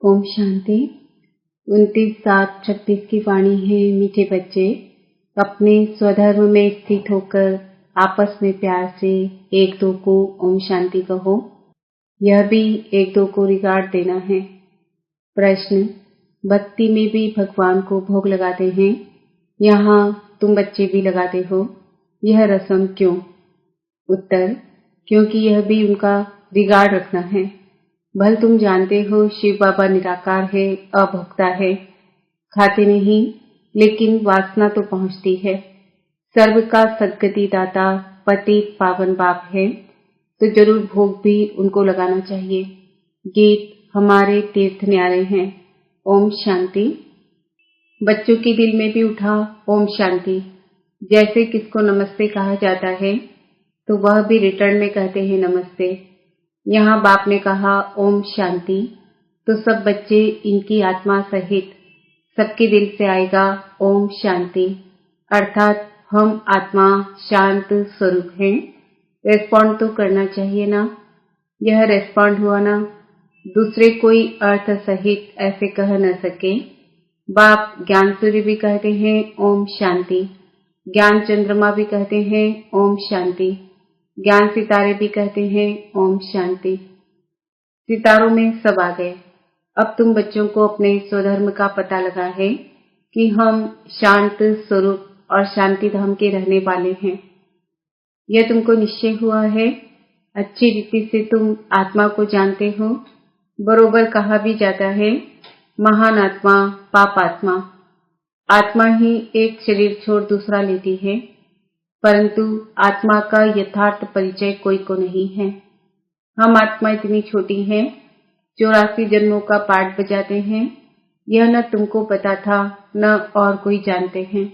ओम शांति। 29/7/36 की वाणी है। मीठे बच्चे, अपने स्वधर्म में स्थित होकर आपस में प्यार से एक दो को ओम शांति कहो। यह भी एक दो को रिगार्ड देना है। प्रश्न: भक्ति में भी भगवान को भोग लगाते हैं, यहाँ तुम बच्चे भी लगाते हो, यह रस्म क्यों? उत्तर: क्योंकि यह भी उनका रिगार्ड रखना है। भले तुम जानते हो शिव बाबा निराकार है, अभोक्ता है, खाते नहीं, लेकिन वासना तो पहुंचती है। सर्व का सद्गति दाता पतित पावन बाप है, तो जरूर भोग भी उनको लगाना चाहिए। गीत हमारे तीर्थ न्यारे हैं। ओम शांति। बच्चों के दिल में भी उठा ओम शांति। जैसे किसको नमस्ते कहा जाता है तो वह भी रिटर्न में कहते हैं नमस्ते। यहाँ बाप ने कहा ओम शांति, तो सब बच्चे इनकी आत्मा सहित सबके दिल से आएगा ओम शांति, अर्थात हम आत्मा शांत स्वरूप हैं। रेस्पॉन्ड तो करना चाहिए ना। यह रेस्पॉन्ड हुआ ना, दूसरे कोई अर्थ सहित ऐसे कह न सके। बाप ज्ञान सूर्य भी कहते हैं ओम शांति, ज्ञान चंद्रमा भी कहते हैं ओम शांति, ज्ञान सितारे भी कहते हैं ओम शांति। सितारों में सब आ गए। अब तुम बच्चों को अपने स्वधर्म का पता लगा है कि हम शांत स्वरूप और शांति धाम के रहने वाले हैं। यह तुमको निश्चय हुआ है। अच्छी रीति से तुम आत्मा को जानते हो। बरोबर कहा भी जाता है, महान आत्मा पाप आत्मा। आत्मा ही एक शरीर छोड़ दूसरा लेती है, परंतु आत्मा का यथार्थ परिचय कोई को नहीं है। हम आत्मा इतनी छोटी हैं, 84 जन्मों का पाठ बजाते हैं। यह न तुमको पता था, न और कोई जानते हैं।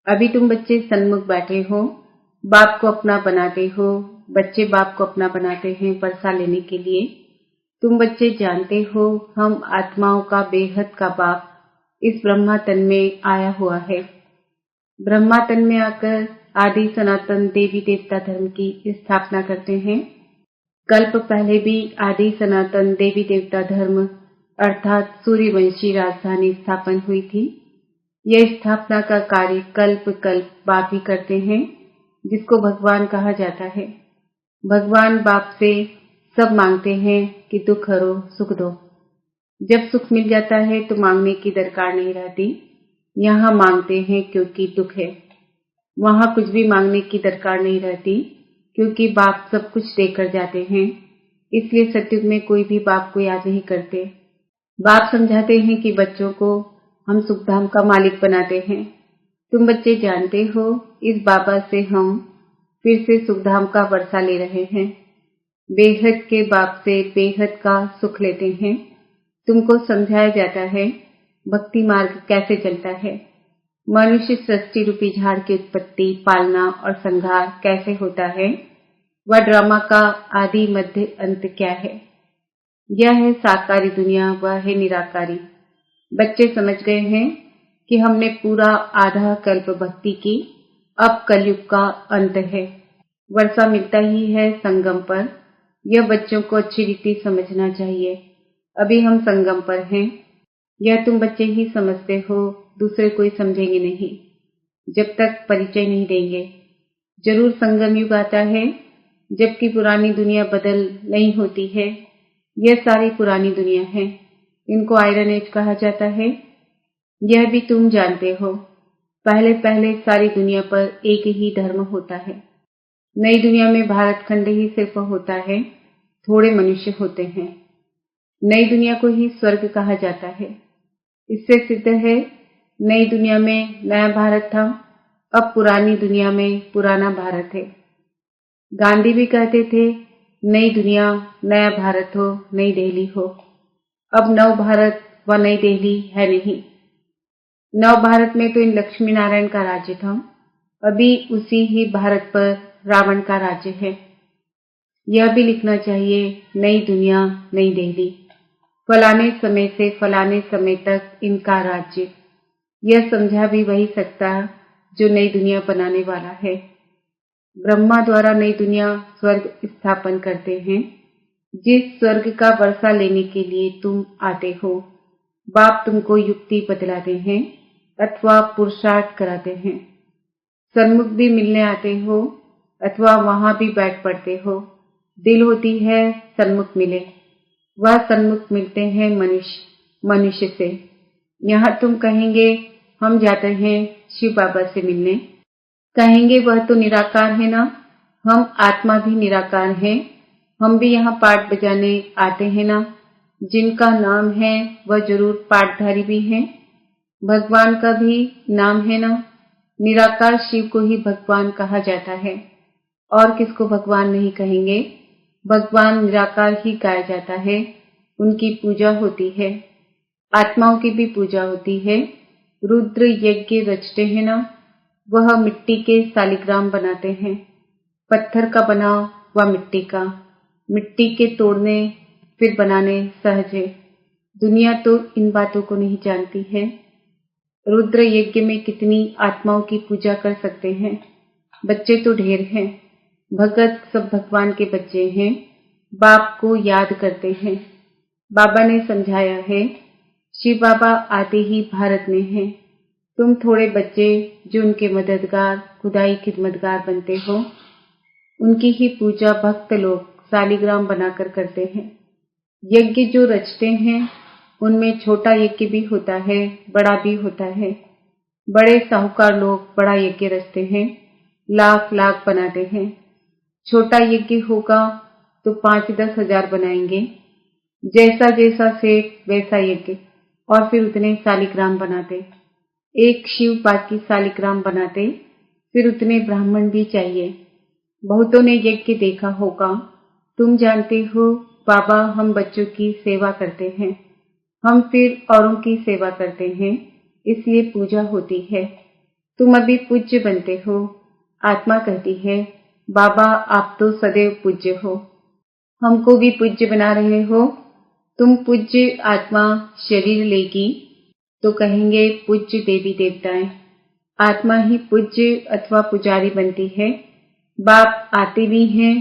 अभी तुम बच्चे सन्मुख बैठे हो, बाप को अपना बनाते हो। बच्चे बाप को अपना बनाते हैं वर्षा लेने के लिए। तुम बच्चे जानते हो हम आत्माओं का बेहद का बाप इस ब्रह्मा तन में आया हुआ है। ब्रह्मा तन में आकर आदि सनातन देवी देवता धर्म की स्थापना करते हैं। कल्प पहले भी आदि सनातन देवी देवता धर्म अर्थात सूर्यवंशी राजधानी स्थापन हुई थी। यह स्थापना का कार्य कल्प कल्प बाप ही करते हैं, जिसको भगवान कहा जाता है। भगवान बाप से सब मांगते हैं कि दुख हरो सुख दो। जब सुख मिल जाता है तो मांगने की दरकार नहीं रहती। यहाँ मांगते हैं क्योंकि दुख है, वहाँ कुछ भी मांगने की दरकार नहीं रहती, क्योंकि बाप सब कुछ देकर जाते हैं। इसलिए सत्युग में कोई भी बाप को याद नहीं करते। बाप समझाते हैं कि बच्चों को हम सुखधाम का मालिक बनाते हैं। तुम बच्चे जानते हो इस बाबा से हम फिर से सुखधाम का वर्षा ले रहे हैं। बेहद के बाप से बेहद का सुख लेते हैं। तुमको समझाया जाता है भक्ति मार्ग कैसे चलता है, मनुष्य सृष्टि रूपी झाड़ की उत्पत्ति, पालना और संहार कैसे होता है, वह ड्रामा का आदि मध्य अंत क्या है। यह है साकारी दुनिया, वह है निराकारी। बच्चे समझ गए हैं कि हमने पूरा आधा कल्प भक्ति की, अब कलयुग का अंत है। वर्षा मिलता ही है संगम पर। यह बच्चों को अच्छी रीति समझना चाहिए। अभी हम संगम पर हैं। यह तुम बच्चे ही समझते हो, दूसरे कोई समझेंगे नहीं जब तक परिचय नहीं देंगे। जरूर संगम युग आता है, जबकि पुरानी दुनिया बदल नहीं होती है। यह सारी पुरानी दुनिया है, इनको आयरन एज कहा जाता है। यह भी तुम जानते हो। पहले पहले सारी दुनिया पर एक ही धर्म होता है। नई दुनिया में भारत खंड ही सिर्फ होता है, थोड़े मनुष्य होते हैं। नई दुनिया को ही स्वर्ग कहा जाता है। इससे सिद्ध है नई दुनिया में नया भारत था, अब पुरानी दुनिया में पुराना भारत है। गांधी भी कहते थे नई दुनिया नया भारत हो, नई दिल्ली हो। अब नव भारत व नई दिल्ली है नहीं। नव भारत में तो इन लक्ष्मी नारायण का राज्य था, अभी उसी ही भारत पर रावण का राज्य है। यह भी लिखना चाहिए नई दुनिया नई दिल्ली, फलाने समय से फलाने समय तक इनका राज्य। यह समझा भी वही सकता जो नई दुनिया बनाने वाला है। ब्रह्मा द्वारा नई दुनिया स्वर्ग स्थापन करते हैं। जिस स्वर्ग का वर्षा लेने के लिए तुम आते हो, बाप तुमको युक्ति बतलाते हैं अथवा पुरुषार्थ कराते हैं। सन्मुख भी मिलने आते हो अथवा वहां भी बैठ पड़ते हो, दिल होती है सन्मुख मिले। वह सन्मुख मिलते हैं मनुष्य से। यहाँ तुम कहेंगे हम जाते हैं शिव बाबा से मिलने, कहेंगे वह तो निराकार है ना, हम आत्मा भी निराकार हैं, हम भी यहाँ पाठ बजाने आते हैं ना। जिनका नाम है वह जरूर पाठधारी भी हैं, भगवान का भी नाम है ना। निराकार शिव को ही भगवान कहा जाता है, और किसको भगवान नहीं कहेंगे। भगवान निराकार ही कहा जाता है, उनकी पूजा होती है, आत्माओं की भी पूजा होती है। रुद्र यज्ञ रचते हैं ना, वह मिट्टी के शालिग्राम बनाते हैं। पत्थर का बनाओ व मिट्टी का, मिट्टी के तोड़ने फिर बनाने सहज है। दुनिया तो इन बातों को नहीं जानती है। रुद्र यज्ञ में कितनी आत्माओं की पूजा कर सकते हैं। बच्चे तो ढेर हैं, भगत सब भगवान के बच्चे हैं, बाप को याद करते हैं। बाबा ने समझाया है, शिव बाबा आते ही भारत में हैं। तुम थोड़े बच्चे जो उनके मददगार खुदाई खिदमतगार बनते हो, उनकी ही पूजा भक्त लोग शालिग्राम बनाकर करते हैं। यज्ञ जो रचते हैं उनमें छोटा यज्ञ भी होता है, बड़ा भी होता है। बड़े साहूकार लोग बड़ा यज्ञ रचते हैं, लाख लाख बनाते हैं। छोटा यज्ञ होगा तो 5-10 हजार बनाएंगे। जैसा जैसा सेठ वैसा यज्ञ, और फिर उतने शालिग्राम बनाते। एक शिव बाकी शालिग्राम बनाते, फिर उतने ब्राह्मण भी चाहिए। बहुतों ने यज्ञ देखा होगा, तुम जानते हो बाबा हम बच्चों की सेवा करते हैं, हम फिर औरों की सेवा करते हैं, इसलिए पूजा होती है। तुम अभी पूज्य बनते हो। आत्मा कहती है बाबा आप तो सदैव पूज्य हो, हमको भी पूज्य बना रहे हो। तुम पूज्य आत्मा शरीर लेगी तो कहेंगे पूज्य देवी देवताएं। आत्मा ही पूज्य अथवा पुजारी बनती है। बाप आते भी हैं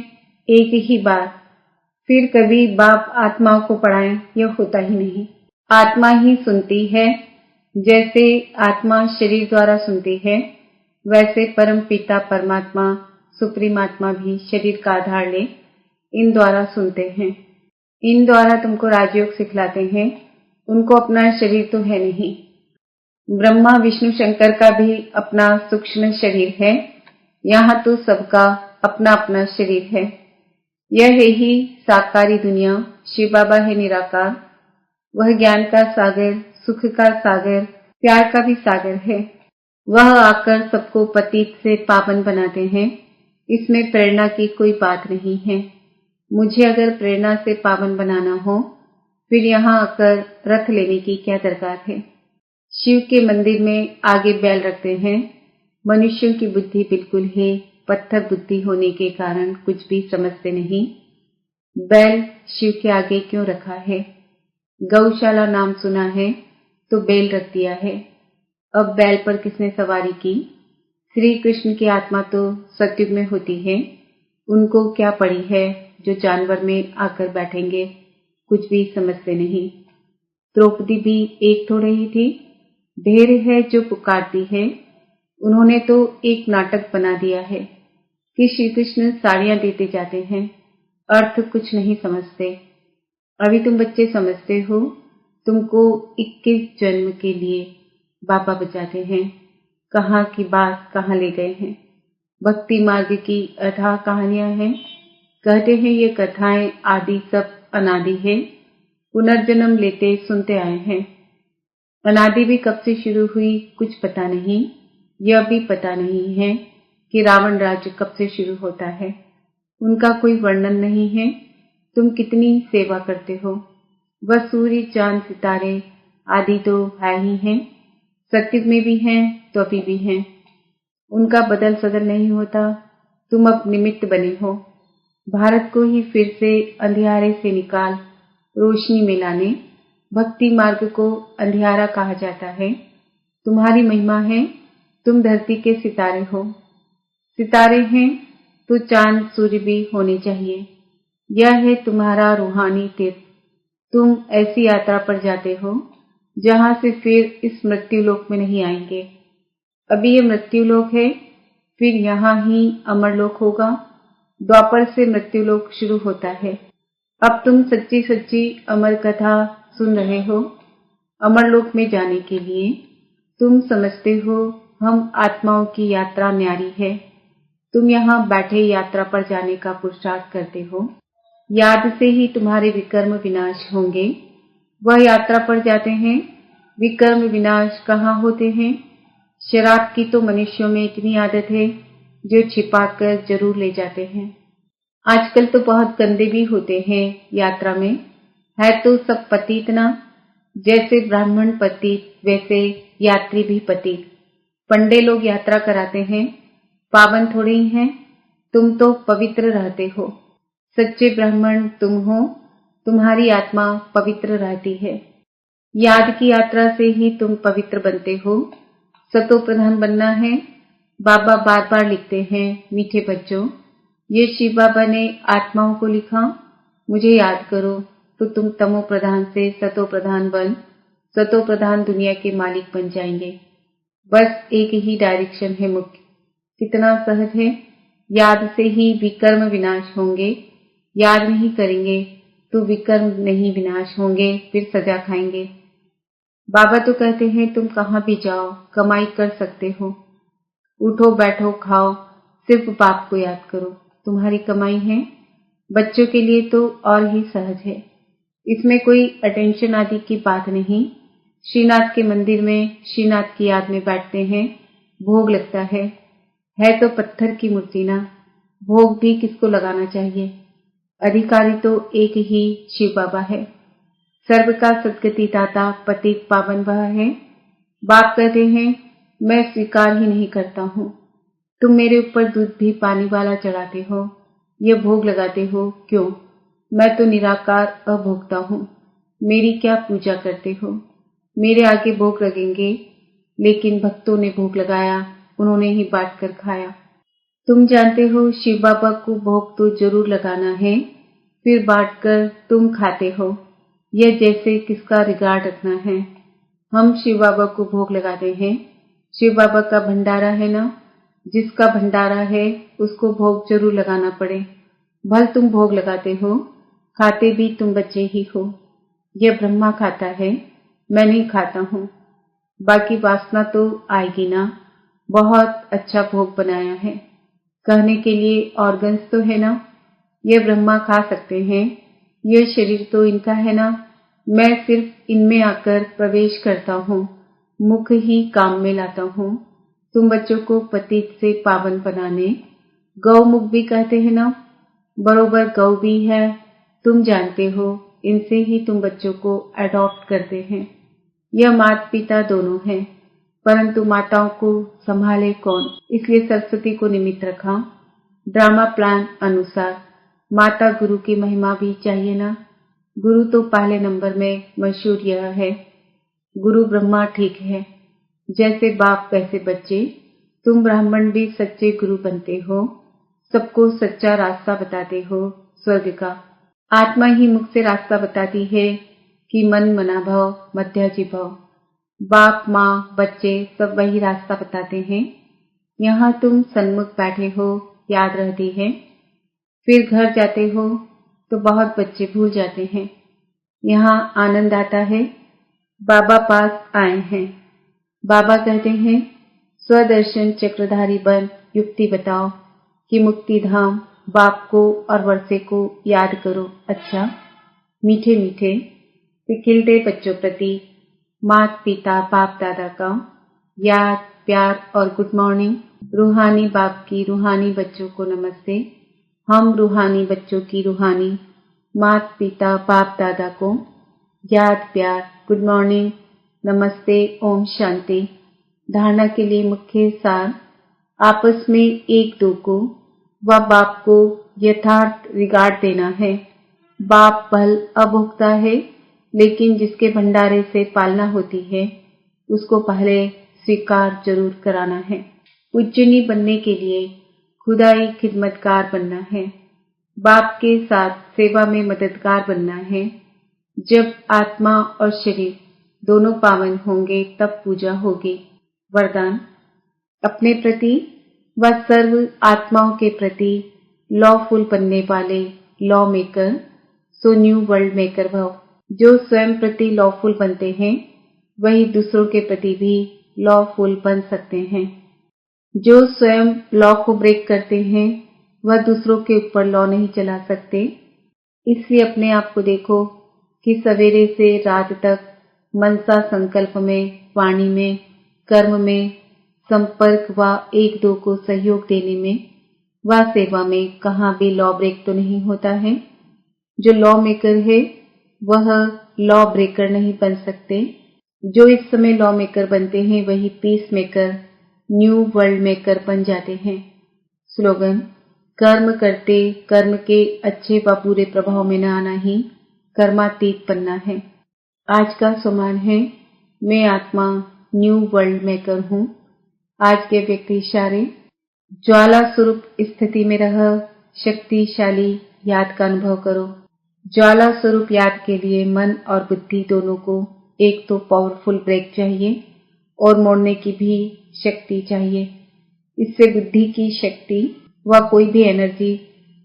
एक ही बार, फिर कभी बाप आत्माओं को पढ़ाएं यह होता ही नहीं। आत्मा ही सुनती है। जैसे आत्मा शरीर द्वारा सुनती है, वैसे परम पिता परमात्मा सुप्रीम आत्मा भी शरीर का आधार ले इन द्वारा सुनते हैं। इन द्वारा तुमको राजयोग सिखलाते हैं। उनको अपना शरीर तो है नहीं। ब्रह्मा विष्णु शंकर का भी अपना सूक्ष्म शरीर है। यहाँ तो सबका अपना अपना शरीर है। यह है ही साकारी दुनिया। शिव बाबा है निराकार, वह ज्ञान का सागर, सुख का सागर, प्यार का भी सागर है। वह आकर सबको पतित से पावन बनाते हैं। इसमें प्रेरणा की कोई बात नहीं है। मुझे अगर प्रेरणा से पावन बनाना हो, फिर यहाँ आकर रथ लेने की क्या दरकार है। शिव के मंदिर में आगे बैल रखते हैं। मनुष्यों की बुद्धि बिल्कुल है पत्थर बुद्धि होने के कारण कुछ भी समझते नहीं। बैल शिव के आगे क्यों रखा है? गौशाला नाम सुना है तो बैल रख दिया है। अब बैल पर किसने सवारी की? श्री कृष्ण की आत्मा तो सतयुग में होती है, उनको क्या पड़ी है जो जानवर में आकर बैठेंगे, कुछ भी समझते नहीं। द्रौपदी भी एक थोड़े ही थी, ढेर है जो पुकारती है। उन्होंने तो एक नाटक बना दिया है कि श्री कृष्ण साड़ियां देते जाते हैं, अर्थ कुछ नहीं समझते। अभी तुम बच्चे समझते हो, तुमको 21 जन्म के लिए बाबा बचाते हैं। कहाँ की बात कहाँ ले गए हैं। भक्ति मार्ग की अथाह कहानियां हैं। कहते हैं ये कथाएं आदि सब अनादि है, पुनर्जन्म लेते सुनते आए हैं। अनादि भी कब से शुरू हुई कुछ पता नहीं। यह भी पता नहीं है कि रावण राज्य कब से शुरू होता है, उनका कोई वर्णन नहीं है। तुम कितनी सेवा करते हो। वह सूर्य चांद सितारे आदि तो है ही हैं, सत्युग में भी हैं तो अभी भी हैं, उनका बदल सदल नहीं होता। तुम अब निमित्त बने हो भारत को ही फिर से अंधियारे से निकाल रोशनी में लाने। भक्ति मार्ग को अंधियारा कहा जाता है। तुम्हारी महिमा है, तुम धरती के सितारे हो। सितारे हैं तो चांद सूर्य भी होने चाहिए। यह है तुम्हारा रूहानी तीर्थ। तुम ऐसी यात्रा पर जाते हो जहां से फिर इस मृत्युलोक में नहीं आएंगे। अभी ये मृत्युलोक है, फिर यहाँ ही अमरलोक होगा। द्वापर से मृत्युलोक शुरू होता है। अब तुम सच्ची सच्ची अमर कथा सुन रहे हो। अमरलोक में जाने के लिए तुम समझते हो हम आत्माओं की यात्रा न्यारी है। तुम यहाँ बैठे यात्रा पर जाने का पुरुषार्थ करते हो। याद से ही तुम्हारे विकर्म विनाश होंगे। वह यात्रा पर जाते हैं। विकर्म विनाश कहाँ होते हैं? शराब की तो मनुष्यों में इतनी आदत है जो छिपाकर जरूर ले जाते हैं। आजकल तो बहुत गंदे भी होते हैं यात्रा में। है तो सब पतित ना। जैसे ब्राह्मण पतित वैसे यात्री भी पतित। पंडे लोग यात्रा कराते हैं, पावन थोड़ी हैं। तुम तो पवित्र रहते हो। सच्चे ब्राह्मण तुम हो। तुम्हारी आत्मा पवित्र रहती है। याद की यात्रा से ही तुम पवित्र बनते हो। सतो प्रधान बनना है। बाबा बार बार लिखते हैं, मीठे बच्चों, ये शिव बाबा ने आत्माओं को लिखा, मुझे याद करो तो तुम तमो प्रधान से सतो प्रधान बन सतो प्रधान दुनिया के मालिक बन जाएंगे। बस एक ही डायरेक्शन है मुख्य। कितना सहज है। याद से ही विकर्म विनाश होंगे। याद नहीं करेंगे तो विकर्म नहीं विनाश होंगे, फिर सजा खाएंगे। बाबा तो कहते हैं तुम कहाँ भी जाओ कमाई कर सकते हो। उठो बैठो खाओ, सिर्फ बाप को याद करो, तुम्हारी कमाई है। बच्चों के लिए तो और ही सहज है। इसमें कोई अटेंशन आदि की बात नहीं। श्रीनाथ के मंदिर में श्रीनाथ की याद में बैठते हैं, भोग लगता है तो पत्थर की मूर्ति ना। भोग भी किसको लगाना चाहिए? अधिकारी तो एक ही शिव बाबा है। सर्व का सदगति दाता पतित पावन वह है। बाप कहते हैं मैं स्वीकार ही नहीं करता हूँ। तुम मेरे ऊपर दूध भी पानी वाला चढ़ाते हो, ये भोग लगाते हो, क्यों? मैं तो निराकार अभोक्ता हूँ। मेरी क्या पूजा करते हो? मेरे आगे भोग लगेंगे, लेकिन भक्तों ने भोग लगाया, उन्होंने ही बांट कर खाया। तुम जानते हो शिव बाबा को भोग तो जरूर लगाना है, फिर बांट कर तुम खाते हो। यह जैसे किसका रिगार्ड रखना है। हम शिव बाबा को भोग लगाते हैं। शिव बाबा का भंडारा है ना, जिसका भंडारा है उसको भोग जरूर लगाना पड़े। भल तुम भोग लगाते हो, खाते भी तुम बच्चे ही हो। यह ब्रह्मा खाता है, मैं नहीं खाता हूँ। बाकी वासना तो आएगी ना। बहुत अच्छा भोग बनाया है, कहने के लिए ऑर्गन्स तो है ना। यह ब्रह्मा खा सकते हैं, यह शरीर तो इनका है ना। मैं सिर्फ इनमें आकर प्रवेश करता हूँ, मुख ही काम में लाता हूँ। तुम बच्चों को पतित से पावन बनाने गौमुख भी कहते हैं ना। बरोबर गौ भी है, तुम जानते हो, इनसे ही तुम बच्चों को अडॉप्ट करते हैं। यह माता पिता दोनों हैं, परंतु माताओं को संभाले कौन? इसलिए सरस्वती को निमित्त रखा। ड्रामा प्लान अनुसार माता गुरु की महिमा भी चाहिए ना। गुरु तो पहले नंबर में मशहूर यह है, गुरु ब्रह्मा ठीक है। जैसे बाप वैसे बच्चे। तुम ब्राह्मण भी सच्चे गुरु बनते हो, सबको सच्चा रास्ता बताते हो स्वर्ग का। आत्मा ही मुख से रास्ता बताती है कि मन मना भव मध्याजी भव। बाप माँ बच्चे सब वही रास्ता बताते हैं। यहाँ तुम सन्मुख बैठे हो, याद रहती है। फिर घर जाते हो तो बहुत बच्चे भूल जाते हैं। यहाँ आनंद आता है। बाबा पास आए हैं। बाबा कहते हैं स्वदर्शन चक्रधारी बन युक्ति बताओ कि मुक्ति धाम बाप को और वर्षे को याद करो। अच्छा मीठे मीठे खिलते बच्चों प्रति माता पिता बाप दादा का याद प्यार और गुड मॉर्निंग। रूहानी बाप की रूहानी बच्चों को नमस्ते। हम रूहानी बच्चों की रूहानी माता पिता बाप दादा को याद प्यार गुड मॉर्निंग नमस्ते ओम शांति। धारणा के लिए मुख्य सार, आपस में एक दो को व बाप को यथार्थ रिगार्ड देना है। बाप भल अभोक्ता है, लेकिन जिसके भंडारे से पालना होती है उसको पहले स्वीकार जरूर कराना है। पूजनीय बनने के लिए खुदाई खिदमतकार बनना है। बाप के साथ सेवा में मददगार बनना है। जब आत्मा और शरीर दोनों पावन होंगे तब पूजा होगी। वरदान, अपने प्रति व सर्व आत्माओं के प्रति लॉफुल बनने वाले law maker so new world maker भव। जो स्वयं प्रति लॉफुल बनते हैं वही दूसरों के प्रति भी लॉफुल बन सकते हैं। जो स्वयं लॉ को ब्रेक करते हैं वह दूसरों के ऊपर लॉ नहीं चला सकते। इसलिए अपने आप को देखो कि सवेरे से रात तक मनसा संकल्प में, वाणी में, कर्म में, संपर्क व एक दो को सहयोग देने में व सेवा में कहाँ भी लॉ ब्रेक तो नहीं होता है। जो लॉ मेकर है वह लॉ ब्रेकर नहीं बन सकते। जो इस समय लॉ मेकर बनते हैं वही peace maker, new world maker बन जाते हैं। स्लोगन, कर्म करते कर्म के अच्छे व बुरे प्रभाव में न आना ही कर्मातीत बनना है। आज का सम्मान है, मैं आत्मा न्यू वर्ल्ड मेकर हूँ। आज के व्यक्ति इशारे, ज्वाला स्वरूप स्थिति में रह शक्तिशाली याद का अनुभव करो। ज्वाला स्वरूप याद के लिए मन और बुद्धि दोनों को एक तो पावरफुल ब्रेक चाहिए और मोड़ने की भी शक्ति चाहिए। इससे बुद्धि की शक्ति व कोई भी एनर्जी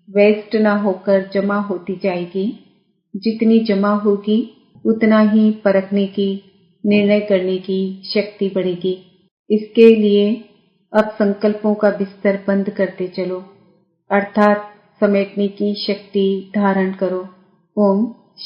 वेस्ट ना होकर जमा होती जाएगी। जितनी जमा होगी उतना ही परखने की, निर्णय करने की शक्ति बढ़ेगी। इसके लिए अब संकल्पों का बिस्तर बंद करते चलो, अर्थात समेटने की शक्ति धारण करो। ओम